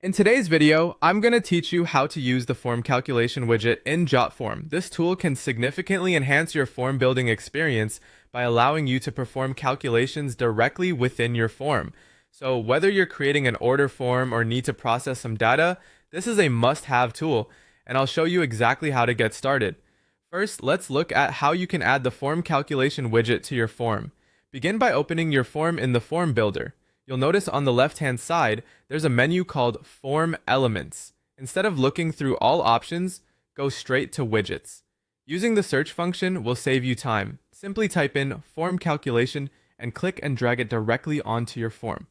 In today's video, I'm going to teach you how to use the Form Calculation Widget in Jotform. This tool can significantly enhance your form building experience by allowing you to perform calculations directly within your form. So whether you're creating an order form or need to process some data, this is a must-have tool, and I'll show you exactly how to get started. First, let's look at how you can add the Form Calculation Widget to your form. Begin by opening your form in the Form Builder. You'll notice on the left-hand side, there's a menu called Form Elements. Instead of looking through all options, go straight to Widgets. Using the search function will save you time. Simply type in Form Calculation and click and drag it directly onto your form.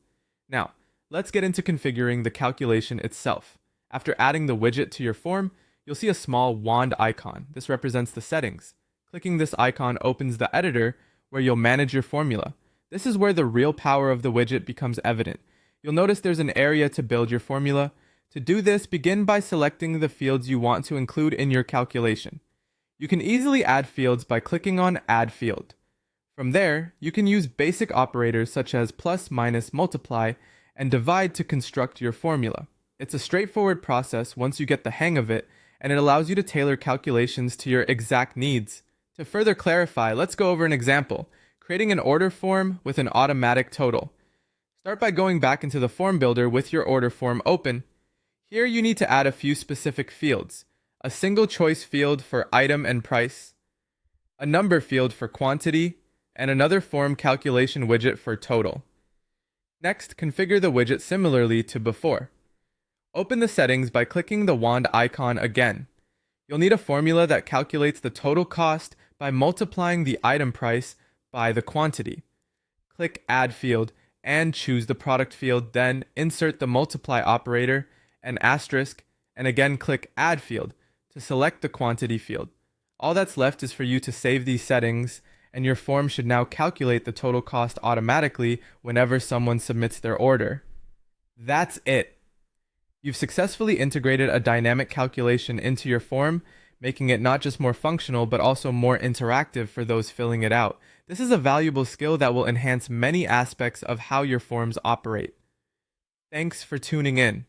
Now, let's get into configuring the calculation itself. After adding the widget to your form, you'll see a small wand icon. This represents the settings. Clicking this icon opens the editor where you'll manage your formula. This is where the real power of the widget becomes evident. You'll notice there's an area to build your formula. To do this, begin by selecting the fields you want to include in your calculation. You can easily add fields by clicking on Add Field. From there, you can use basic operators such as plus, minus, multiply, and divide to construct your formula. It's a straightforward process once you get the hang of it, and it allows you to tailor calculations to your exact needs. To further clarify, let's go over an example. Creating an order form with an automatic total. Start by going back into the form builder with your order form open. Here you need to add a few specific fields. A single choice field for item and price, a number field for quantity, and another form calculation widget for total. Next, configure the widget similarly to before. Open the settings by clicking the wand icon again. You'll need a formula that calculates the total cost by multiplying the item price by the quantity. Click Add Field and choose the product field, then insert the multiply operator and asterisk, and again click Add Field to select the quantity field. All that's left is for you to save these settings, and your form should now calculate the total cost automatically whenever someone submits their order. That's it! You've successfully integrated a dynamic calculation into your form, making it not just more functional, but also more interactive for those filling it out. This is a valuable skill that will enhance many aspects of how your forms operate. Thanks for tuning in.